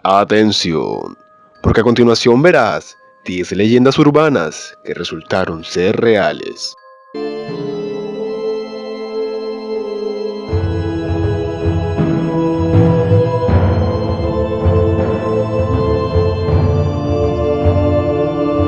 Atención, porque a continuación verás 10 leyendas urbanas que resultaron ser reales.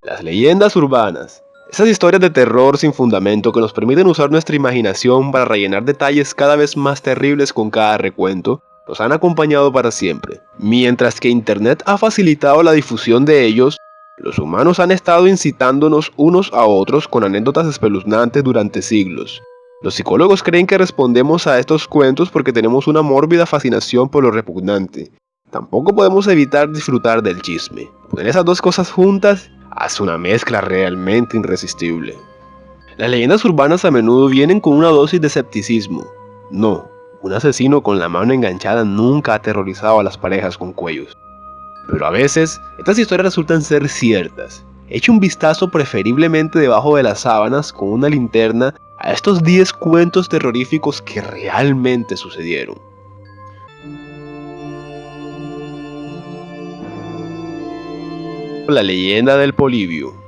Las leyendas urbanas. Esas historias de terror sin fundamento que nos permiten usar nuestra imaginación para rellenar detalles cada vez más terribles con cada recuento, nos han acompañado para siempre. Mientras que Internet ha facilitado la difusión de ellos, los humanos han estado incitándonos unos a otros con anécdotas espeluznantes durante siglos. Los psicólogos creen que respondemos a estos cuentos porque tenemos una mórbida fascinación por lo repugnante. Tampoco podemos evitar disfrutar del chisme. Poner esas dos cosas juntas hace una mezcla realmente irresistible. Las leyendas urbanas a menudo vienen con una dosis de escepticismo. No, un asesino con la mano enganchada nunca ha aterrorizado a las parejas con cuellos. Pero a veces, estas historias resultan ser ciertas. Eche un vistazo preferiblemente debajo de las sábanas con una linterna a estos 10 cuentos terroríficos que realmente sucedieron. La leyenda del Polibio.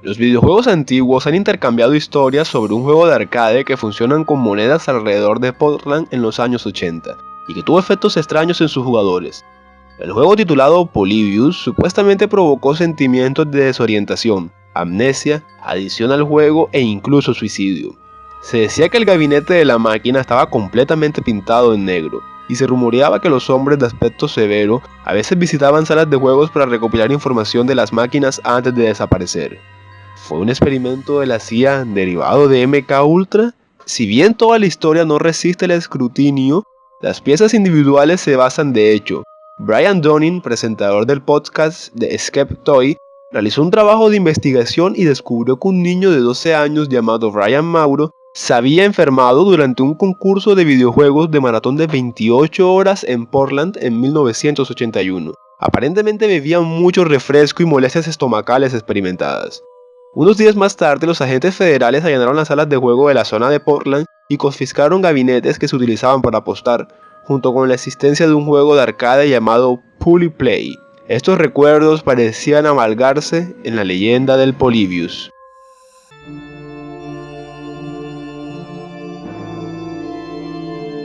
Los videojuegos antiguos han intercambiado historias sobre un juego de arcade que funcionan con monedas alrededor de Portland en los años 80 y que tuvo efectos extraños en sus jugadores. El juego titulado Polybius supuestamente provocó sentimientos de desorientación, amnesia, adicción al juego e incluso suicidio. Se decía que el gabinete de la máquina estaba completamente pintado en negro, y se rumoreaba que los hombres de aspecto severo a veces visitaban salas de juegos para recopilar información de las máquinas antes de desaparecer. ¿Fue un experimento de la CIA derivado de MK Ultra? Si bien toda la historia no resiste el escrutinio, las piezas individuales se basan de hecho. Brian Dunning, presentador del podcast de Escape Toy, realizó un trabajo de investigación y descubrió que un niño de 12 años llamado Brian Mauro se había enfermado durante un concurso de videojuegos de maratón de 28 horas en Portland en 1981. Aparentemente bebía mucho refresco y molestias estomacales experimentadas. Unos días más tarde, los agentes federales allanaron las salas de juego de la zona de Portland y confiscaron gabinetes que se utilizaban para apostar, junto con la existencia de un juego de arcade llamado Poly Play. Estos recuerdos parecían amalgarse en la leyenda del Polybius.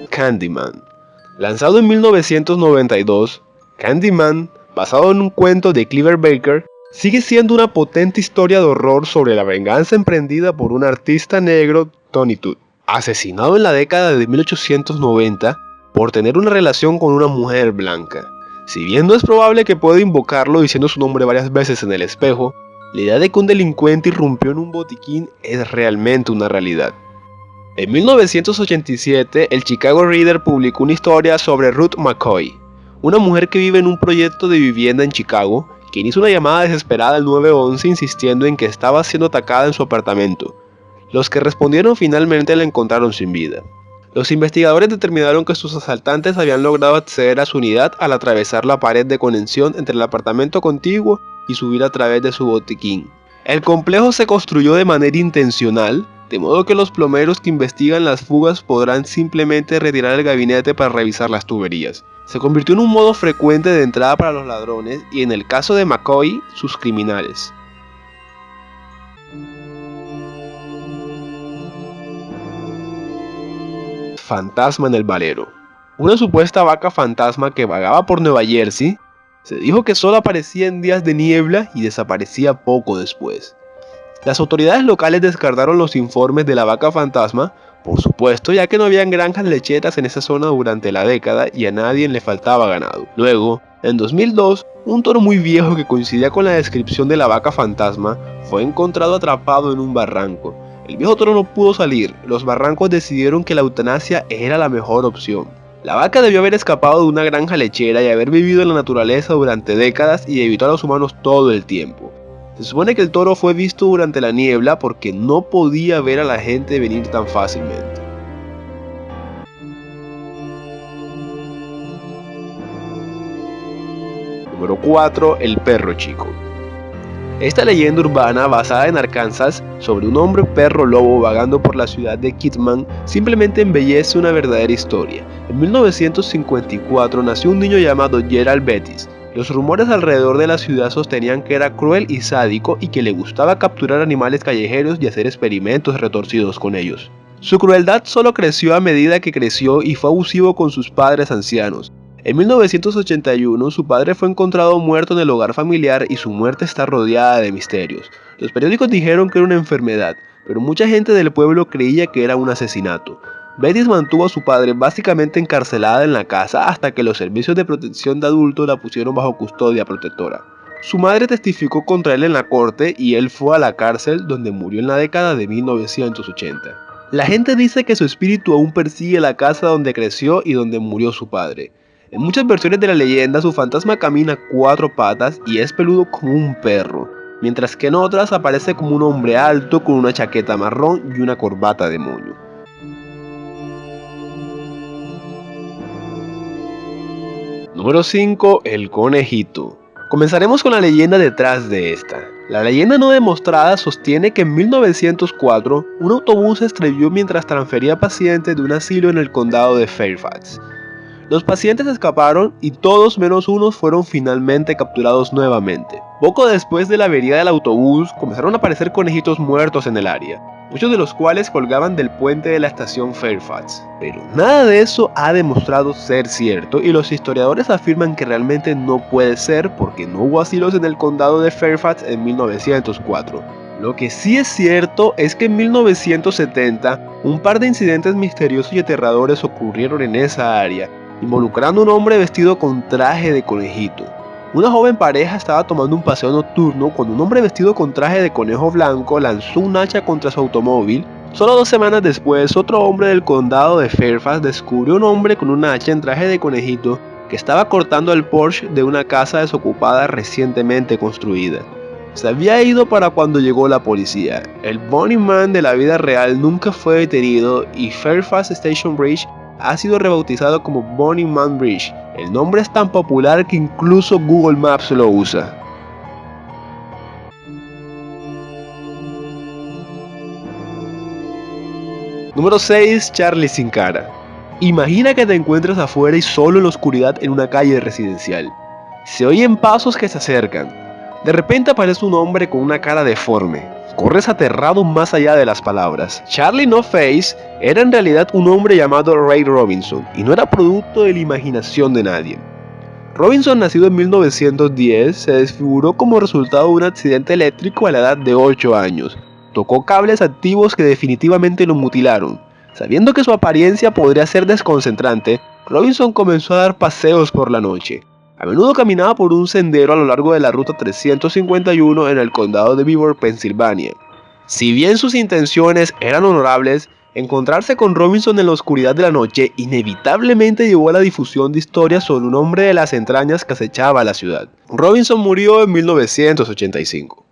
Candyman. Lanzado en 1992, Candyman, basado en un cuento de Clive Barker, sigue siendo una potente historia de horror sobre la venganza emprendida por un artista negro, Tony Todd, asesinado en la década de 1890 por tener una relación con una mujer blanca. Si bien no es probable que pueda invocarlo diciendo su nombre varias veces en el espejo, la idea de que un delincuente irrumpió en un botiquín es realmente una realidad. En 1987, el Chicago Reader publicó una historia sobre Ruth McCoy, una mujer que vive en un proyecto de vivienda en Chicago, quien hizo una llamada desesperada al 911 insistiendo en que estaba siendo atacada en su apartamento. Los que respondieron finalmente la encontraron sin vida. Los investigadores determinaron que sus asaltantes habían logrado acceder a su unidad al atravesar la pared de conexión entre el apartamento contiguo y subir a través de su botiquín. El complejo se construyó de manera intencional, de modo que los plomeros que investigan las fugas podrán simplemente retirar el gabinete para revisar las tuberías. Se convirtió en un modo frecuente de entrada para los ladrones y, en el caso de McCoy, sus criminales. Fantasma en el Valero. Una supuesta vaca fantasma que vagaba por Nueva Jersey, se dijo que solo aparecía en días de niebla y desaparecía poco después. Las autoridades locales descartaron los informes de la vaca fantasma, por supuesto, ya que no habían granjas lecheras en esa zona durante la década y a nadie le faltaba ganado. Luego, en 2002, un toro muy viejo que coincidía con la descripción de la vaca fantasma fue encontrado atrapado en un barranco. El viejo toro no pudo salir, los barrancos decidieron que la eutanasia era la mejor opción. La vaca debió haber escapado de una granja lechera y haber vivido en la naturaleza durante décadas y evitó a los humanos todo el tiempo. Se supone que el toro fue visto durante la niebla porque no podía ver a la gente venir tan fácilmente. Número 4. El perro chico. Esta leyenda urbana basada en Arkansas sobre un hombre perro lobo vagando por la ciudad de Kidman simplemente embellece una verdadera historia. En 1954 nació un niño llamado Gerald Bettis. Los rumores alrededor de la ciudad sostenían que era cruel y sádico y que le gustaba capturar animales callejeros y hacer experimentos retorcidos con ellos. Su crueldad solo creció a medida que creció y fue abusivo con sus padres ancianos. En 1981, su padre fue encontrado muerto en el hogar familiar y su muerte está rodeada de misterios. Los periódicos dijeron que era una enfermedad, pero mucha gente del pueblo creía que era un asesinato. Betty mantuvo a su padre básicamente encarcelada en la casa hasta que los servicios de protección de adultos la pusieron bajo custodia protectora. Su madre testificó contra él en la corte y él fue a la cárcel donde murió en la década de 1980. La gente dice que su espíritu aún persigue la casa donde creció y donde murió su padre. En muchas versiones de la leyenda su fantasma camina a 4 patas y es peludo como un perro, mientras que en otras aparece como un hombre alto con una chaqueta marrón y una corbata de moño. Número 5. El conejito. Comenzaremos con la leyenda detrás de esta. La leyenda no demostrada sostiene que en 1904 un autobús se estrelló mientras transfería pacientes de un asilo en el condado de Fairfax. Los pacientes escaparon y todos menos uno fueron finalmente capturados nuevamente. Poco después de la avería del autobús comenzaron a aparecer conejitos muertos en el área, muchos de los cuales colgaban del puente de la estación Fairfax. Pero nada de eso ha demostrado ser cierto y los historiadores afirman que realmente no puede ser porque no hubo asilos en el condado de Fairfax en 1904. Lo que sí es cierto es que en 1970 un par de incidentes misteriosos y aterradores ocurrieron en esa área, involucrando a un hombre vestido con traje de conejito. Una joven pareja estaba tomando un paseo nocturno cuando un hombre vestido con traje de conejo blanco lanzó un hacha contra su automóvil. Solo 2 semanas después, otro hombre del condado de Fairfax descubrió un hombre con un hacha en traje de conejito que estaba cortando el porche de una casa desocupada recientemente construida. Se había ido para cuando llegó la policía. El Bunny Man de la vida real nunca fue detenido y Fairfax Station Bridge ha sido rebautizado como Bunny Man Bridge. El nombre es tan popular que incluso Google Maps lo usa. Número 6. Charlie sin cara. Imagina que te encuentras afuera y solo en la oscuridad en una calle residencial. Se oyen pasos que se acercan. De repente aparece un hombre con una cara deforme. Corres aterrado más allá de las palabras. Charlie No Face era en realidad un hombre llamado Ray Robinson y no era producto de la imaginación de nadie. Robinson, nacido en 1910, se desfiguró como resultado de un accidente eléctrico a la edad de 8 años. Tocó cables activos que definitivamente lo mutilaron. Sabiendo que su apariencia podría ser desconcentrante, Robinson comenzó a dar paseos por la noche. A menudo caminaba por un sendero a lo largo de la ruta 351 en el condado de Beaver, Pensilvania. Si bien sus intenciones eran honorables, encontrarse con Robinson en la oscuridad de la noche inevitablemente llevó a la difusión de historias sobre un hombre de las entrañas que acechaba a la ciudad. Robinson murió en 1985.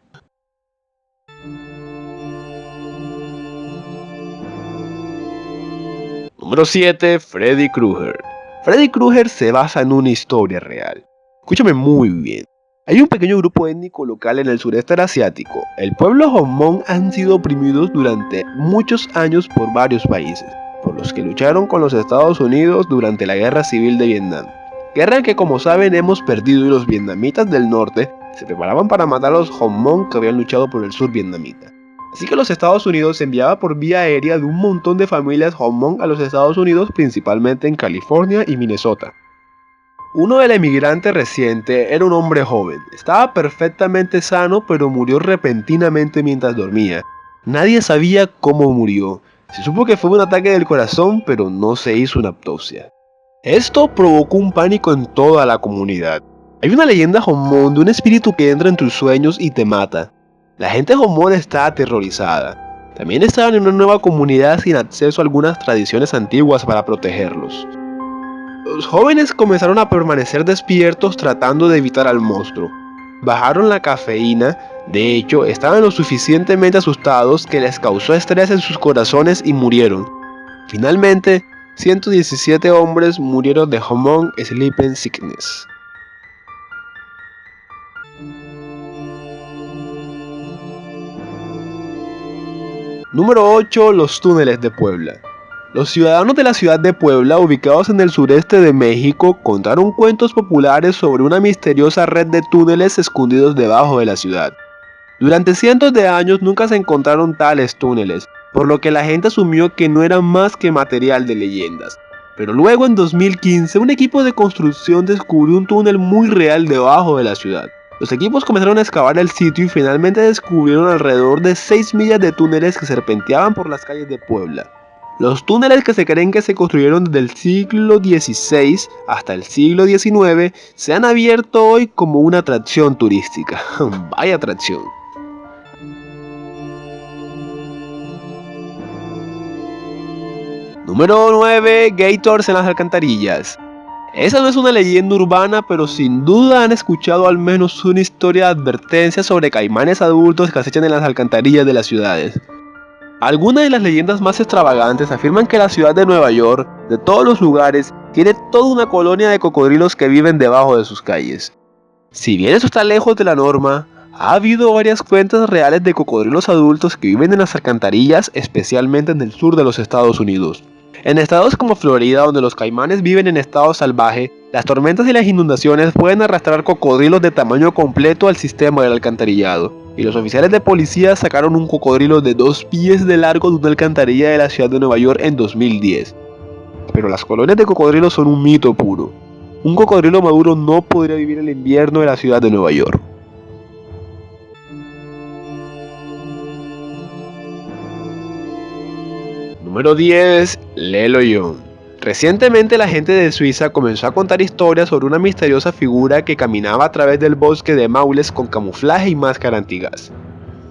Número 7. Freddy Krueger. Freddy Krueger se basa en una historia real. Escúchame muy bien. Hay un pequeño grupo étnico local en el sureste asiático. El pueblo Hmong han sido oprimidos durante muchos años por varios países, por los que lucharon con los Estados Unidos durante la Guerra Civil de Vietnam. Guerra que, como saben, hemos perdido y los vietnamitas del norte se preparaban para matar a los Hmong que habían luchado por el sur vietnamita. Así que los Estados Unidos enviaba por vía aérea de un montón de familias Hmong a los Estados Unidos, principalmente en California y Minnesota. Uno del emigrante reciente era un hombre joven. Estaba perfectamente sano, pero murió repentinamente mientras dormía. Nadie sabía cómo murió. Se supo que fue un ataque del corazón, pero no se hizo una autopsia. Esto provocó un pánico en toda la comunidad. Hay una leyenda Hmong de un espíritu que entra en tus sueños y te mata. La gente Hmong está aterrorizada. También estaban en una nueva comunidad sin acceso a algunas tradiciones antiguas para protegerlos. Los jóvenes comenzaron a permanecer despiertos tratando de evitar al monstruo. Bajaron la cafeína, de hecho, estaban lo suficientemente asustados que les causó estrés en sus corazones y murieron. Finalmente, 117 hombres murieron de Hmong Sleeping Sickness. Número 8. Los túneles de Puebla. Los ciudadanos de la ciudad de Puebla, ubicados en el sureste de México, contaron cuentos populares sobre una misteriosa red de túneles escondidos debajo de la ciudad. Durante cientos de años nunca se encontraron tales túneles, por lo que la gente asumió que no eran más que material de leyendas. Pero luego en 2015 un equipo de construcción descubrió un túnel muy real debajo de la ciudad. Los equipos comenzaron a excavar el sitio y finalmente descubrieron alrededor de 6 millas de túneles que serpenteaban por las calles de Puebla. Los túneles, que se creen que se construyeron desde el siglo XVI hasta el siglo XIX, se han abierto hoy como una atracción turística. Vaya atracción. Número 9. Gators en las alcantarillas. Esa no es una leyenda urbana, pero sin duda han escuchado al menos una historia de advertencia sobre caimanes adultos que acechan en las alcantarillas de las ciudades. Algunas de las leyendas más extravagantes afirman que la ciudad de Nueva York, de todos los lugares, tiene toda una colonia de cocodrilos que viven debajo de sus calles. Si bien eso está lejos de la norma, ha habido varias cuentas reales de cocodrilos adultos que viven en las alcantarillas, especialmente en el sur de los Estados Unidos. En estados como Florida, donde los caimanes viven en estado salvaje, las tormentas y las inundaciones pueden arrastrar cocodrilos de tamaño completo al sistema del alcantarillado, y los oficiales de policía sacaron un cocodrilo de 2 pies de largo de una alcantarilla de la ciudad de Nueva York en 2010. Pero las colonias de cocodrilos son un mito puro. Un cocodrilo maduro no podría vivir el invierno de la ciudad de Nueva York. Número 10. Leloyon. Recientemente la gente de Suiza comenzó a contar historias sobre una misteriosa figura que caminaba a través del bosque de Maules con camuflaje y máscara antigas.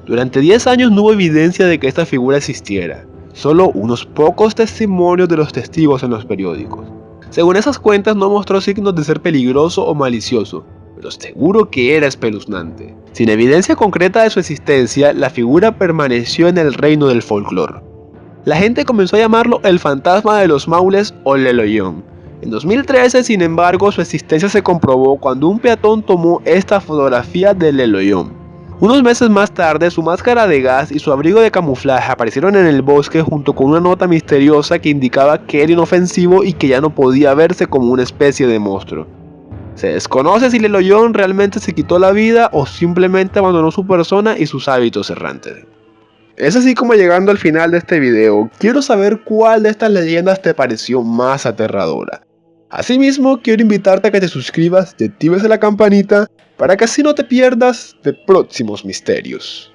Durante 10 años no hubo evidencia de que esta figura existiera, solo unos pocos testimonios de los testigos en los periódicos. Según esas cuentas no mostró signos de ser peligroso o malicioso, pero seguro que era espeluznante. Sin evidencia concreta de su existencia, la figura permaneció en el reino del folclore. La gente comenzó a llamarlo el fantasma de los Maules o Leloyon. En 2013, sin embargo, su existencia se comprobó cuando un peatón tomó esta fotografía de Leloyon. Unos meses más tarde, su máscara de gas y su abrigo de camuflaje aparecieron en el bosque junto con una nota misteriosa que indicaba que era inofensivo y que ya no podía verse como una especie de monstruo. Se desconoce si Leloyon realmente se quitó la vida o simplemente abandonó su persona y sus hábitos errantes. Es así como llegando al final de este video, quiero saber cuál de estas leyendas te pareció más aterradora. Asimismo, quiero invitarte a que te suscribas y actives la campanita para que así no te pierdas de próximos misterios.